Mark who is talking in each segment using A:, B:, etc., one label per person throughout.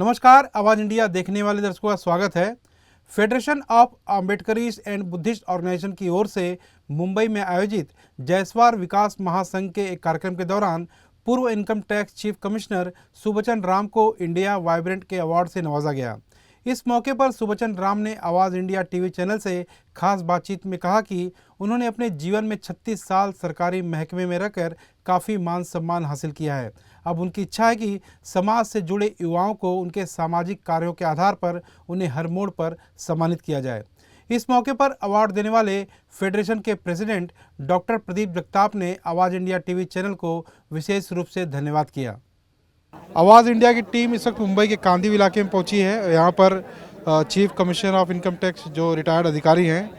A: नमस्कार, आवाज़ इंडिया देखने वाले दर्शकों का स्वागत है। Federation of Ambedkarist and Buddhist organisation की ओर से मुंबई में आयोजित जयस्वार विकास महासंघ के एक कार्यक्रम के दौरान पूर्व income tax chief commissioner Subachan Ram को इंडिया वाइब्रेंट के अवार्ड से नवाजा गया। इस मौके पर सुबचन राम ने आवाज़ इंडिया टीवी चैनल से खास बातचीत में कहा कि उन्होंने अपने जीवन में 36 साल सरकारी महकमे में रहकर काफ़ी मान सम्मान हासिल किया है। अब उनकी इच्छा है कि समाज से जुड़े युवाओं को उनके सामाजिक कार्यों के आधार पर उन्हें हर मोड़ पर सम्मानित किया जाए। इस मौके पर अवार्ड देने वाले फेडरेशन के प्रेसिडेंट डॉक्टर प्रदीप जगताप ने आवाज़ इंडिया टीवी चैनल को विशेष रूप से धन्यवाद किया। आवाज़ इंडिया की टीम इस वक्त मुंबई के कांदिव इलाके में पहुंची है। यहाँ पर chief commissioner of income tax जो रिटायर्ड अधिकारी हैं,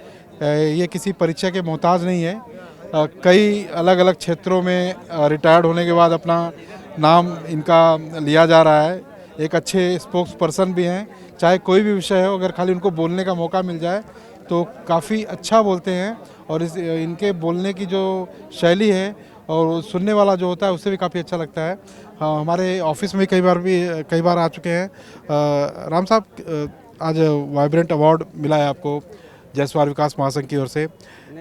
A: ये किसी परीक्षा के मोहताज नहीं है। कई अलग अलग क्षेत्रों में रिटायर्ड होने के बाद अपना नाम इनका लिया जा रहा है। एक अच्छे स्पोक्स पर्सन भी हैं, चाहे कोई भी विषय हो, अगर खाली उनको बोलने का मौका मिल जाए तो काफ़ी अच्छा बोलते हैं। और इनके बोलने की जो शैली है और सुनने वाला जो होता है उससे भी काफ़ी अच्छा लगता है। हमारे ऑफिस में कई बार आ चुके हैं। राम साहब, आज वाइब्रेंट अवार्ड मिला है आपको जयस्वार विकास महासंघ की ओर से।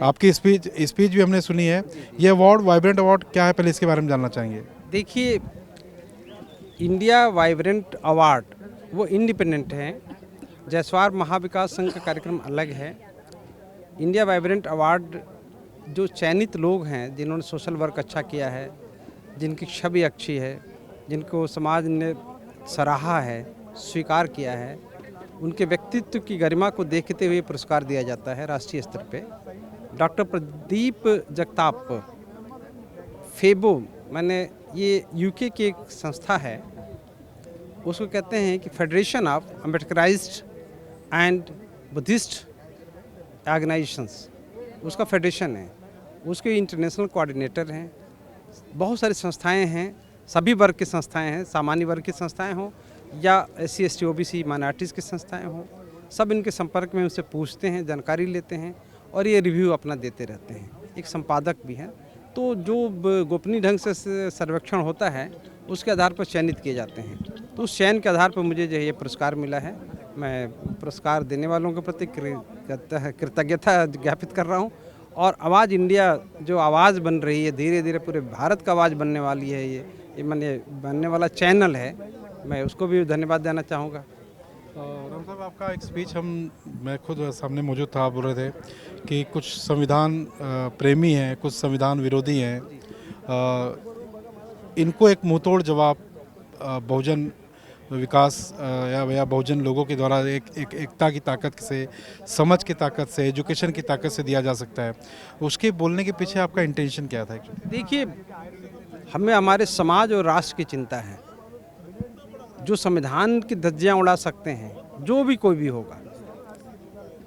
A: आपकी स्पीच भी हमने सुनी है। ये अवार्ड, वाइब्रेंट अवार्ड क्या है, पहले इसके बारे में जानना चाहेंगे।
B: देखिए, इंडिया वाइब्रेंट अवार्ड वो इंडिपेंडेंट है। जयस्वार महाविकास संघ का कार्यक्रम अलग है। इंडिया वाइब्रेंट अवार्ड जो चयनित लोग हैं जिन्होंने सोशल वर्क अच्छा किया है, जिनकी छवि अच्छी है, जिनको समाज ने सराहा है, स्वीकार किया है, उनके व्यक्तित्व की गरिमा को देखते हुए पुरस्कार दिया जाता है राष्ट्रीय स्तर पे। डॉक्टर प्रदीप जगताप फेबो, मैंने ये यूके की एक संस्था है, उसको कहते हैं कि federation of Ambedkarised and Buddhist organisations, उसका फेडरेशन है, उसके इंटरनेशनल कोऑर्डिनेटर हैं। बहुत सारी संस्थाएं हैं, सभी वर्ग की संस्थाएं हैं, सामान्य वर्ग की संस्थाएं हों या SC ST OBC माइनॉरिटीज़ की संस्थाएं हों, सब इनके संपर्क में उनसे पूछते हैं, जानकारी लेते हैं और ये रिव्यू अपना देते रहते हैं। एक संपादक भी हैं, तो जो गोपनीय ढंग से सर्वेक्षण होता है उसके आधार पर चयनित किए जाते हैं। तो उस चयन के आधार पर मुझे जो ये पुरस्कार मिला है, मैं पुरस्कार देने वालों के प्रति कृतज्ञता ज्ञापित कर रहा हूँ। और आवाज़ इंडिया जो आवाज़ बन रही है, धीरे धीरे पूरे भारत का आवाज़ बनने वाली है, ये मैंने बनने वाला चैनल है, मैं उसको भी धन्यवाद देना चाहूँगा।
A: राम साहब, आपका एक स्पीच मैं खुद सामने मौजूद था, आप बोल रहे थे कि कुछ संविधान प्रेमी हैं, कुछ संविधान विरोधी हैं, इनको एक मुंहतोड़ जवाब बहुजन विकास या बहुजन लोगों के द्वारा एक एकता की ताकत से, समझ की ताकत से, एजुकेशन की ताकत से दिया जा सकता है। उसके बोलने के पीछे आपका इंटेंशन क्या था?
B: देखिए, हमें हमारे समाज और राष्ट्र की चिंता है। जो संविधान की धज्जियाँ उड़ा सकते हैं, जो भी कोई भी होगा,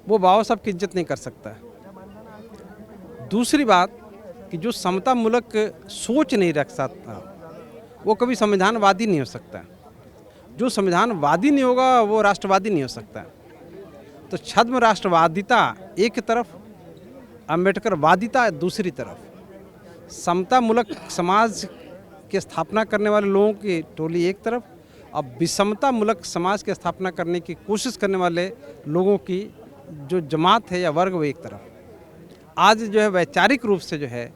B: वो बाबा साहब की इज्जत नहीं कर सकता है। दूसरी बात कि जो समतामूलक सोच नहीं रख सकता वो कभी संविधानवादी नहीं हो सकता। जो संविधानवादी नहीं होगा वो राष्ट्रवादी नहीं हो सकता। तो छद्म राष्ट्रवादिता एक तरफ, अम्बेडकरवादिता दूसरी तरफ, समतामूलक समाज की स्थापना करने वाले लोगों की टोली एक तरफ, अब विषमतामूलक समाज की स्थापना करने की कोशिश करने वाले लोगों की जो जमात है या वर्ग वो एक तरफ। आज जो है वैचारिक रूप से जो है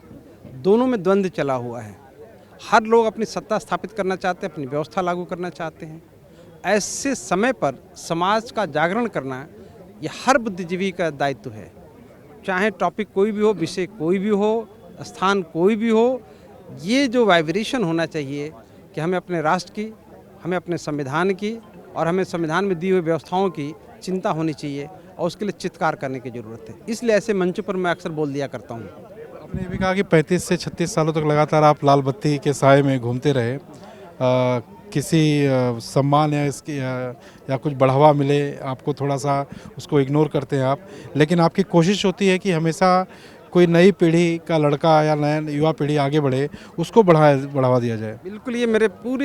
B: दोनों में द्वंद्व चला हुआ है। हर लोग अपनी सत्ता स्थापित करना चाहते हैं, अपनी व्यवस्था लागू करना चाहते हैं। ऐसे समय पर समाज का जागरण करना ये हर बुद्धिजीवी का दायित्व है। चाहे टॉपिक कोई भी हो, विषय कोई भी हो, स्थान कोई भी हो, ये जो वाइब्रेशन होना चाहिए कि हमें अपने राष्ट्र की, हमें अपने संविधान की और हमें संविधान में दी हुई व्यवस्थाओं की चिंता होनी चाहिए और उसके लिए चित्कार करने की ज़रूरत है। इसलिए ऐसे मंचों पर मैं अक्सर बोल दिया करता हूँ।
A: आपने ये भी कहा कि 35 से 36 सालों तक लगातार आप लाल बत्ती के साए में घूमते रहे। किसी सम्मान या कुछ बढ़ावा मिले आपको, थोड़ा सा उसको इग्नोर करते हैं आप, लेकिन आपकी कोशिश होती है कि हमेशा कोई नई पीढ़ी का लड़का या नया युवा पीढ़ी आगे बढ़े, उसको बढ़ावा दिया जाए।
B: बिल्कुल, ये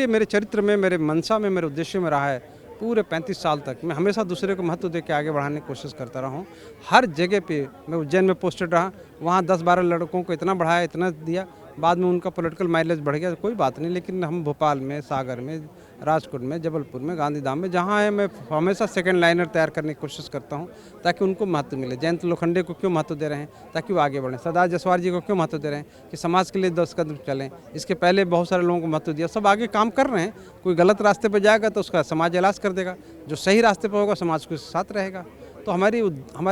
B: मेरे चरित्र में, मेरे मंशा में, मेरे उद्देश्य में रहा है। पूरे 35 साल तक मैं हमेशा दूसरे को महत्व दे के आगे बढ़ाने की कोशिश करता रहा हूँ। हर जगह पे मैं उज्जैन में पोस्टेड रहा, वहाँ 10-12 लड़कों को इतना बढ़ाया, इतना दिया, बाद में उनका पॉलिटिकल माइलेज बढ़ गया, कोई बात नहीं। लेकिन हम भोपाल में, सागर में, राजकोट में, जबलपुर में, गांधीधाम में, जहाँ है मैं हमेशा सेकंड लाइनर तैयार करने की कोशिश करता हूँ ताकि उनको महत्व मिले। जयंत लोखंडे को क्यों महत्व दे रहे हैं? ताकि वो आगे बढ़ें। सरदार जसवार जी को क्यों महत्व दे रहे हैं? कि समाज के लिए 10 कदम चलें। इसके पहले बहुत सारे लोगों को महत्व दिया, सब आगे काम कर रहे हैं। कोई गलत रास्ते पर जाएगा तो उसका समाज इलाज कर देगा, जो सही रास्ते पर होगा समाज के साथ रहेगा। तो हमारे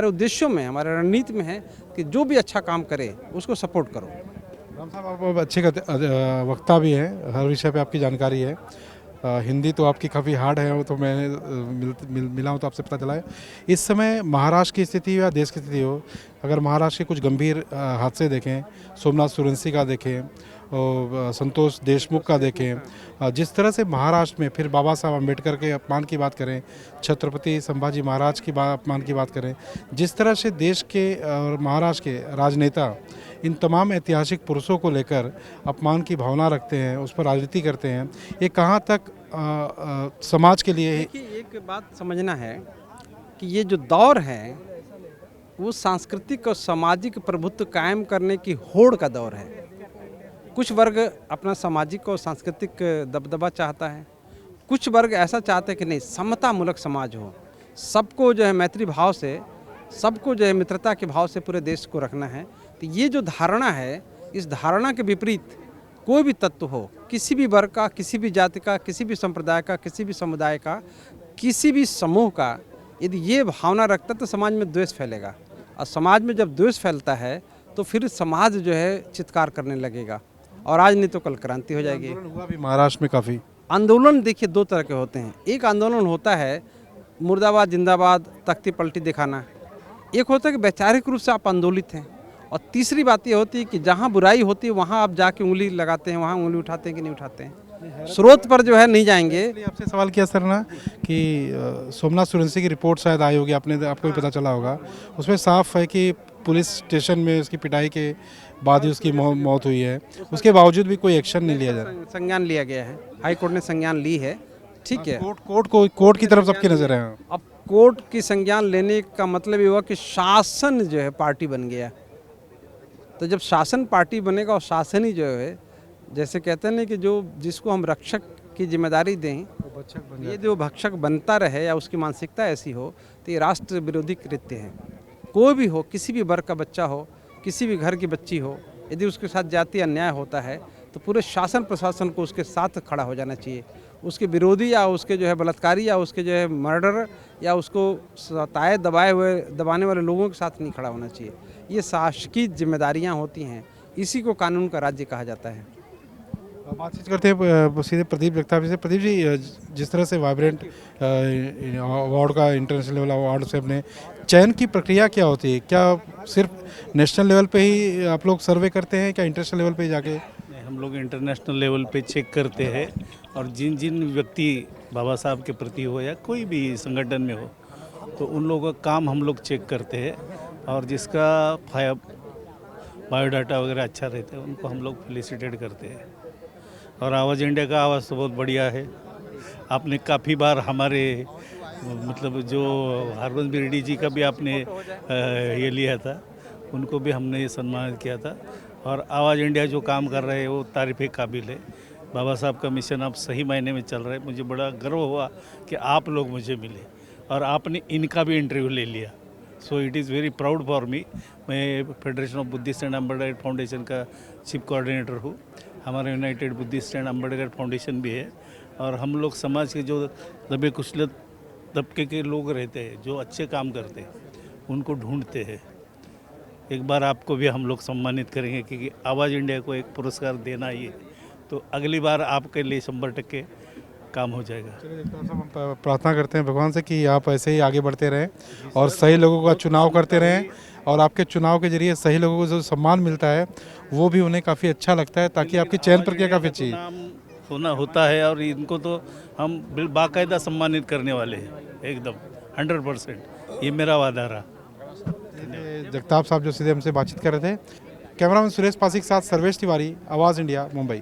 B: उद्देश्यों में, हमारे रणनीति में है कि जो भी अच्छा काम करे उसको सपोर्ट करो।
A: राम साहब, आप अच्छे वक्ता भी हैं, हर विषय पे आपकी जानकारी है। हिंदी तो आपकी काफ़ी हार्ड है, वो तो मैंने मिला हूँ तो आपसे पता चला है। इस समय महाराष्ट्र की स्थिति या देश की स्थिति हो, अगर महाराष्ट्र के कुछ गंभीर हादसे देखें, सोमनाथ सुरंसी का देखें और संतोष देशमुख का देखें, जिस तरह से महाराष्ट्र में फिर बाबा साहब अम्बेडकर के अपमान की बात करें, छत्रपति संभाजी महाराज की अपमान की बात करें, जिस तरह से देश के और महाराष्ट्र के राजनेता इन तमाम ऐतिहासिक पुरुषों को लेकर अपमान की भावना रखते हैं, उस पर राजनीति करते हैं, ये कहाँ तक समाज के लिए?
B: देखिए, एक बात समझना है कि ये जो दौर है वो सांस्कृतिक और सामाजिक प्रभुत्व कायम करने की होड़ का दौर है। कुछ वर्ग अपना सामाजिक और सांस्कृतिक दबदबा चाहता है, कुछ वर्ग ऐसा चाहते हैं कि नहीं, समतामूलक समाज हो, सबको जो है मैत्री भाव से, सबको जो है मित्रता के भाव से पूरे देश को रखना है। तो ये जो धारणा है, इस धारणा के विपरीत कोई भी तत्व हो, किसी भी वर्ग का, किसी भी जाति का, किसी भी संप्रदाय का, किसी भी समुदाय का, किसी भी समूह का, यदि ये भावना रखता तो समाज में द्वेष फैलेगा। और समाज में जब द्वेष फैलता है तो फिर समाज जो है चित्कार करने लगेगा, और आज नहीं तो कल क्रांति हो जाएगी।
A: आंदोलन हुआ भी महाराष्ट्र में काफ़ी।
B: आंदोलन देखिए दो तरह के होते हैं। एक आंदोलन होता है मुर्दाबाद जिंदाबाद तख्ती पलटी दिखाना, एक होता है कि वैचारिक रूप से आप आंदोलित हैं, और तीसरी बात ये होती है कि जहाँ बुराई होती है वहाँ आप जाके उंगली लगाते हैं, वहाँ उंगली उठाते हैं कि नहीं उठाते हैं। स्रोत पर जो है नहीं जाएंगे।
A: इसलिए आपसे सवाल किया सर ना कि सोमनाथ सुरंसी की रिपोर्ट शायद आई होगी, आपको भी पता चला होगा, उसमें साफ है कि पुलिस स्टेशन में उसकी पिटाई के बाद ही उसकी मौत हुई है, उसके बावजूद भी कोई एक्शन नहीं लिया जा रहा।
B: संज्ञान लिया गया है, हाई कोर्ट ने संज्ञान ली है, ठीक है।
A: कोर्ट की तरफ सबकी नजर है।
B: अब कोर्ट की संज्ञान लेने का मतलब ये हुआ कि शासन जो है पार्टी बन गया। तो जब शासन पार्टी बनेगा और शासन ही जो है, जैसे कहते हैं ना कि जो जिसको हम रक्षक की जिम्मेदारी दें, ये जो भक्षक बनता रहे या उसकी मानसिकता ऐसी हो, तो ये राष्ट्र विरोधी कृत्य है। कोई भी हो, किसी भी वर्ग का बच्चा हो, किसी भी घर की बच्ची हो, यदि उसके साथ जाति अन्याय होता है तो पूरे शासन प्रशासन को उसके साथ खड़ा हो जाना चाहिए। उसके विरोधी या उसके जो है बलात्कारी या उसके जो है मर्डर या उसको सताए दबाने वाले लोगों के साथ नहीं खड़ा होना चाहिए। ये शासकीय जिम्मेदारियां होती हैं, इसी को कानून का राज्य कहा जाता है।
A: बातचीत करते हैं सीधे प्रदीप जगताप से। प्रदीप जी, जिस तरह से वाइब्रेंट अवार्ड का इंटरनेशनल लेवल अवार्ड से अपने चयन की प्रक्रिया क्या होती है? क्या सिर्फ नेशनल लेवल पे ही आप लोग सर्वे करते हैं, क्या इंटरनेशनल लेवल पे जाके?
C: हम लोग इंटरनेशनल लेवल पे चेक करते हैं, और जिन जिन व्यक्ति बाबा साहब के प्रति हो या कोई भी संगठन में हो, तो उन लोगों का काम हम लोग चेक करते हैं, और जिसका बायोडाटा वगैरह अच्छा रहता है उनको हम लोग फेलिसिटेट करते हैं। और आवाज़ इंडिया का आवाज़ तो बहुत बढ़िया है। आपने काफ़ी बार हमारे मतलब जो हरबंस बिरडी जी का भी आपने ये लिया था, उनको भी हमने ये सम्मानित किया था। और आवाज़ इंडिया जो काम कर रहे हैं वो तारीफ़ काबिल है। बाबा साहब का मिशन अब सही मायने में चल रहा है। मुझे बड़ा गर्व हुआ कि आप लोग मुझे मिले और आपने इनका भी इंटरव्यू ले लिया। So it is very proud for me. मैं federation of Buddhist and Ambedkar foundation का चीफ कोऑर्डिनेटर हूँ। हमारा United Buddhist and Ambedkar foundation भी है, और हम लोग समाज के जो दबे कुचले तबके के लोग रहते हैं, जो अच्छे काम करते हैं, उनको ढूंढते हैं। एक बार आपको भी हम लोग सम्मानित करेंगे, क्योंकि आवाज़ इंडिया को एक पुरस्कार देना ही है, तो अगली बार आपके लिए 100% काम हो जाएगा।
A: चलिए, हम प्रार्थना करते हैं भगवान से कि आप ऐसे ही आगे बढ़ते रहें और सही लोगों का चुनाव करते रहें, और आपके चुनाव के जरिए सही लोगों को जो सम्मान मिलता है वो भी उन्हें काफ़ी अच्छा लगता है, ताकि आपकी चयन प्रक्रिया काफ़ी अच्छी
C: होना होता है। और इनको तो हम बाकायदा सम्मानित करने वाले हैं, एकदम 100%। ये मेरा वादा रहा।
A: जगताप साहब जो सीधे हमसे बातचीत कर रहे थे। कैमरामैन सुरेश पासी के साथ सर्वेश तिवारी, आवाज़ इंडिया, मुंबई।